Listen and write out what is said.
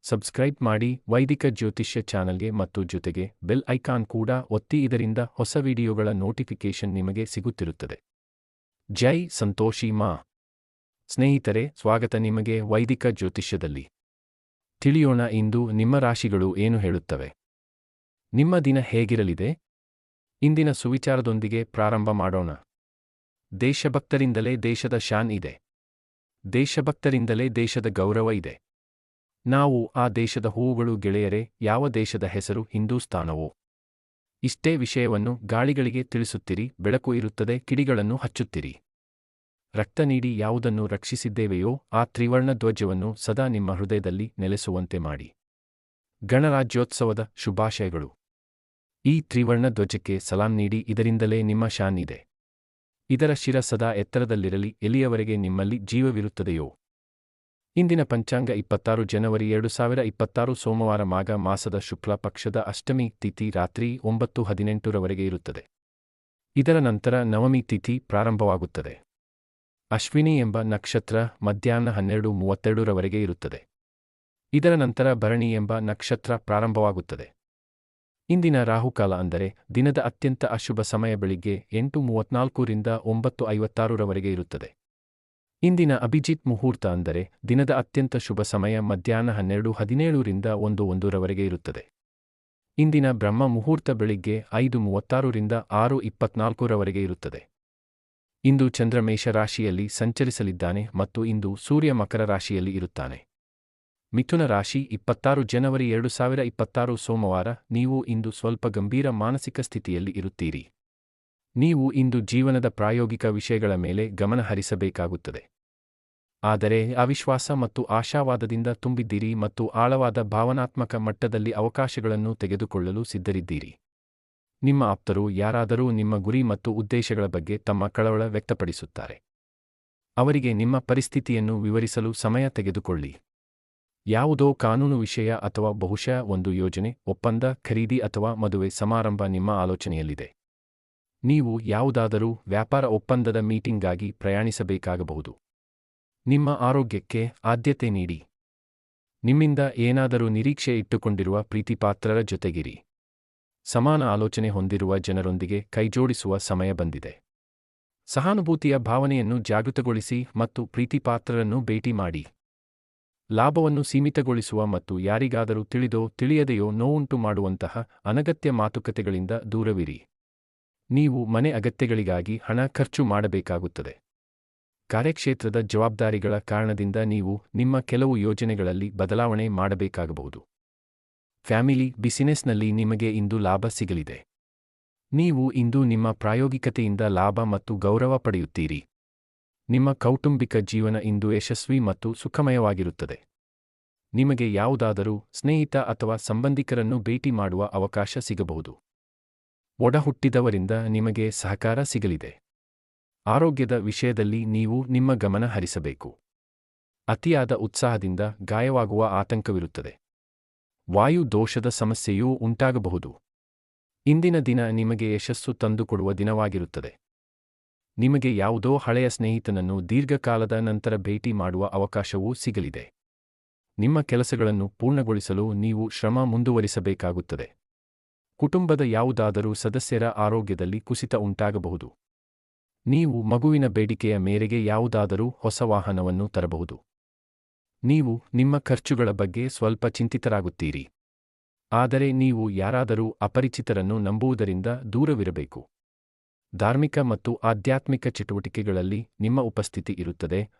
Subscribe ಮಾಡಿ ವೈದಿಕ ಜ್ಯೋತಿಷ್ಯ ಚಾನಲ್ಗೆ ಮತ್ತು ಜೊತೆಗೆ ಬೆಲ್ ಐಕಾನ್ ಕೂಡ ಒತ್ತಿ. ಇದರಿಂದ ಹೊಸ ವಿಡಿಯೋಗಳ ನೋಟಿಫಿಕೇಶನ್ ನಿಮಗೆ ಸಿಗುತ್ತಿರುತ್ತದೆ. ಜೈ ಸಂತೋಷಿ ಮಾ. ಸ್ನೇಹಿತರೆ, ಸ್ವಾಗತ ನಿಮಗೆ ವೈದಿಕ ಜ್ಯೋತಿಷ್ಯದಲ್ಲಿ. ತಿಳಿಯೋಣ ಇಂದು ನಿಮ್ಮ ರಾಶಿಗಳು ಏನು ಹೇಳುತ್ತವೆ. ನಿಮ್ಮ ದಿನ ಹೇಗಿರಲಿದೆ? ಇಂದಿನ ಸುವಿಚಾರದೊಂದಿಗೆ ಪ್ರಾರಂಭ ಮಾಡೋಣ. ದೇಶಭಕ್ತರಿಂದಲೇ ದೇಶದ ಶಾನ್ ಇದೆ. ದೇಶಭಕ್ತರಿಂದಲೇ ದೇಶದ ಗೌರವ ಇದೆ. ನಾವು ಆ ದೇಶದ ಹೂವುಗಳು ಗೆಳೆಯರೇ. ಯಾವ ದೇಶದ ಹೆಸರು ಹಿಂದೂಸ್ತಾನವೋ. ಇಷ್ಟೇ ವಿಷಯವನ್ನು ಗಾಳಿಗಳಿಗೆ ತಿಳಿಸುತ್ತಿರಿ. ಬೆಳಕು ಇರುತ್ತದೆ, ಕಿಡಿಗಳನ್ನು ಹಚ್ಚುತ್ತಿರಿ. ರಕ್ತ ನೀಡಿ ಯಾವುದನ್ನು ರಕ್ಷಿಸಿದ್ದೇವೆಯೋ ಆ ತ್ರಿವರ್ಣ ಧ್ವಜವನ್ನು ಸದಾ ನಿಮ್ಮ ಹೃದಯದಲ್ಲಿ ನೆಲೆಸುವಂತೆ ಮಾಡಿ. ಗಣರಾಜ್ಯೋತ್ಸವದ ಶುಭಾಶಯಗಳು. ಈ ತ್ರಿವರ್ಣ ಧ್ವಜಕ್ಕೆ ಸಲಾಂ ನೀಡಿ. ಇದರಿಂದಲೇ ನಿಮ್ಮ ಶಾನ್ ಇದೆ. ಇದರ ಶಿರ ಸದಾ ಎತ್ತರದಲ್ಲಿರಲಿ. ಎಲ್ಲಿಯವರೆಗೆ ನಿಮ್ಮಲ್ಲಿ ಜೀವವಿರುತ್ತದೆಯೋ. ಇಂದಿನ ಪಂಚಾಂಗ 26 ಜನವರಿ 2026 ಸೋಮವಾರ, ಮಾಘ ಮಾಸದ ಶುಕ್ಲ ಪಕ್ಷದ ಅಷ್ಟಮಿ ತಿಥಿ ರಾತ್ರಿ 9:18 ಇರುತ್ತದೆ. ಇದರ ನಂತರ ನವಮಿ ತಿಥಿ ಪ್ರಾರಂಭವಾಗುತ್ತದೆ. ಅಶ್ವಿನಿ ಎಂಬ ನಕ್ಷತ್ರ ಮಧ್ಯಾಹ್ನ 12:32 ಇರುತ್ತದೆ. ಇದರ ನಂತರ ಭರಣಿ ಎಂಬ ನಕ್ಷತ್ರ ಪ್ರಾರಂಭವಾಗುತ್ತದೆ. ಇಂದಿನ ರಾಹುಕಾಲ ಅಂದರೆ ದಿನದ ಅತ್ಯಂತ ಅಶುಭ ಸಮಯ ಬೆಳಿಗ್ಗೆ 8:34 ರಿಂದ 9:56 ಇರುತ್ತದೆ. ಇಂದಿನ ಅಭಿಜಿತ್ ಮುಹೂರ್ತ ಅಂದರೆ ದಿನದ ಅತ್ಯಂತ ಶುಭ ಸಮಯ ಮಧ್ಯಾಹ್ನ 12:17 ರಿಂದ 1:01 ಇರುತ್ತದೆ. ಇಂದಿನ ಬ್ರಹ್ಮ ಮುಹೂರ್ತ ಬೆಳಿಗ್ಗೆ 5:36 ರಿಂದ 6:24 ಇರುತ್ತದೆ. ಇಂದು ಚಂದ್ರ ಮೇಷ ರಾಶಿಯಲ್ಲಿ ಸಂಚರಿಸಲಿದ್ದಾನೆ ಮತ್ತು ಇಂದು ಸೂರ್ಯ ಮಕರ ರಾಶಿಯಲ್ಲಿ ಇರುತ್ತಾನೆ. ಮಿಥುನ ರಾಶಿ 26 ಜನವರಿ 2026 ಸೋಮವಾರ. ನೀವು ಇಂದು ಸ್ವಲ್ಪ ಗಂಭೀರ ಮಾನಸಿಕ ಸ್ಥಿತಿಯಲ್ಲಿ ಇರುತ್ತೀರಿ. ನೀವು ಇಂದು ಜೀವನದ ಪ್ರಾಯೋಗಿಕ ವಿಷಯಗಳ ಮೇಲೆ ಗಮನ ಹರಿಸಬೇಕಾಗುತ್ತದೆ. ಆದರೆ ಅವಿಶ್ವಾಸ ಮತ್ತು ಆಶಾವಾದದಿಂದ ತುಂಬಿದ್ದೀರಿ ಮತ್ತು ಆಳವಾದ ಭಾವನಾತ್ಮಕ ಮಟ್ಟದಲ್ಲಿ ಅವಕಾಶಗಳನ್ನು ತೆಗೆದುಕೊಳ್ಳಲು ಸಿದ್ಧರಿದ್ದೀರಿ. ನಿಮ್ಮ ಆಪ್ತರು ಯಾರಾದರೂ ನಿಮ್ಮ ಗುರಿ ಮತ್ತು ಉದ್ದೇಶಗಳ ಬಗ್ಗೆ ತಮ್ಮ ಕಳವಳ ವ್ಯಕ್ತಪಡಿಸುತ್ತಾರೆ. ಅವರಿಗೆ ನಿಮ್ಮ ಪರಿಸ್ಥಿತಿಯನ್ನು ವಿವರಿಸಲು ಸಮಯ ತೆಗೆದುಕೊಳ್ಳಿ. ಯಾವುದೋ ಕಾನೂನು ವಿಷಯ ಅಥವಾ ಬಹುಶಃ ಒಂದು ಯೋಜನೆ, ಒಪ್ಪಂದ, ಖರೀದಿ ಅಥವಾ ಮದುವೆ ಸಮಾರಂಭ ನಿಮ್ಮ ಆಲೋಚನೆಯಲ್ಲಿದೆ. ನೀವು ಯಾವುದಾದರೂ ವ್ಯಾಪಾರ ಒಪ್ಪಂದದ ಮೀಟಿಂಗ್ಗಾಗಿ ಪ್ರಯಾಣಿಸಬೇಕಾಗಬಹುದು. ನಿಮ್ಮ ಆರೋಗ್ಯಕ್ಕೆ ಆದ್ಯತೆ ನೀಡಿ. ನಿಮ್ಮಿಂದ ಏನಾದರೂ ನಿರೀಕ್ಷೆ ಇಟ್ಟುಕೊಂಡಿರುವ ಪ್ರೀತಿಪಾತ್ರರ ಜೊತೆಗಿರಿ. ಸಮಾನ ಆಲೋಚನೆ ಹೊಂದಿರುವ ಜನರೊಂದಿಗೆ ಕೈಜೋಡಿಸುವ ಸಮಯ ಬಂದಿದೆ. ಸಹಾನುಭೂತಿಯ ಭಾವನೆಯನ್ನು ಜಾಗೃತಗೊಳಿಸಿ ಮತ್ತು ಪ್ರೀತಿಪಾತ್ರರನ್ನು ಭೇಟಿ ಮಾಡಿ. ಲಾಭವನ್ನು ಸೀಮಿತಗೊಳಿಸುವ ಮತ್ತು ಯಾರಿಗಾದರೂ ತಿಳಿದೋ ತಿಳಿಯದೆಯೋ ನೋವುಂಟು ಮಾಡುವಂತಹ ಅನಗತ್ಯ ಮಾತುಕತೆಗಳಿಂದ ದೂರವಿರಿ. ನೀವು ಮನೆ ಅಗತ್ಯಗಳಿಗಾಗಿ ಹಣ ಖರ್ಚು ಮಾಡಬೇಕಾಗುತ್ತದೆ. ಕಾರ್ಯಕ್ಷೇತ್ರದ ಜವಾಬ್ದಾರಿಗಳ ಕಾರಣದಿಂದ ನೀವು ನಿಮ್ಮ ಕೆಲವು ಯೋಜನೆಗಳಲ್ಲಿ ಬದಲಾವಣೆ ಮಾಡಬೇಕಾಗಬಹುದು. ಫ್ಯಾಮಿಲಿ ಬಿಸಿನೆಸ್ನಲ್ಲಿ ನಿಮಗೆ ಇಂದು ಲಾಭ ಸಿಗಲಿದೆ. ನೀವು ಇಂದು ನಿಮ್ಮ ಪ್ರಾಯೋಗಿಕತೆಯಿಂದ ಲಾಭ ಮತ್ತು ಗೌರವ ಪಡೆಯುತ್ತೀರಿ. ನಿಮ್ಮ ಕೌಟುಂಬಿಕ ಜೀವನ ಇಂದು ಯಶಸ್ವಿ ಮತ್ತು ಸುಖಮಯವಾಗಿರುತ್ತದೆ. ನಿಮಗೆ ಯಾವುದಾದರೂ ಸ್ನೇಹಿತ ಅಥವಾ ಸಂಬಂಧಿಕರನ್ನು ಭೇಟಿ ಮಾಡುವ ಅವಕಾಶ ಸಿಗಬಹುದು. ಒಡಹುಟ್ಟಿದವರಿಂದ ನಿಮಗೆ ಸಹಕಾರ ಸಿಗಲಿದೆ. ಆರೋಗ್ಯದ ವಿಷಯದಲ್ಲಿ ನೀವು ನಿಮ್ಮ ಗಮನ ಹರಿಸಬೇಕು. ಅತಿಯಾದ ಉತ್ಸಾಹದಿಂದ ಗಾಯವಾಗುವ ಆತಂಕವಿರುತ್ತದೆ. ವಾಯು ದೋಷದ ಸಮಸ್ಯೆಯೂ ಉಂಟಾಗಬಹುದು. ಇಂದಿನ ದಿನ ನಿಮಗೆ ಯಶಸ್ಸು ತಂದುಕೊಡುವ ದಿನವಾಗಿರುತ್ತದೆ. ನಿಮಗೆ ಯಾವುದೋ ಹಳೆಯ ಸ್ನೇಹಿತನನ್ನು ದೀರ್ಘಕಾಲದ ನಂತರ ಭೇಟಿ ಮಾಡುವ ಅವಕಾಶವೂ ಸಿಗಲಿದೆ. ನಿಮ್ಮ ಕೆಲಸಗಳನ್ನು ಪೂರ್ಣಗೊಳಿಸಲು ನೀವು ಶ್ರಮ ಮುಂದುವರಿಸಬೇಕಾಗುತ್ತದೆ. ಕುಟುಂಬದ ಯಾವುದಾದರೂ ಸದಸ್ಯರ ಆರೋಗ್ಯದಲ್ಲಿ ಕುಸಿತ ಉಂಟಾಗಬಹುದು. ನೀವು ಮಗುವಿನ ಬೇಡಿಕೆಯ ಮೇರೆಗೆ ಯಾವುದಾದರೂ ಹೊಸ ವಾಹನವನ್ನು ತರಬಹುದು. ನೀವು ನಿಮ್ಮ ಖರ್ಚುಗಳ ಬಗ್ಗೆ ಸ್ವಲ್ಪ ಚಿಂತಿತರಾಗುತ್ತೀರಿ. ಆದರೆ ನೀವು ಯಾರಾದರೂ ಅಪರಿಚಿತರನ್ನು ನಂಬುವುದರಿಂದ ದೂರವಿರಬೇಕು. ಧಾರ್ಮಿಕ ಮತ್ತು ಆಧ್ಯಾತ್ಮಿಕ ಚಟುವಟಿಕೆಗಳಲ್ಲಿ ನಿಮ್ಮ ಉಪಸ್ಥಿತಿ ಇರುತ್ತದೆ,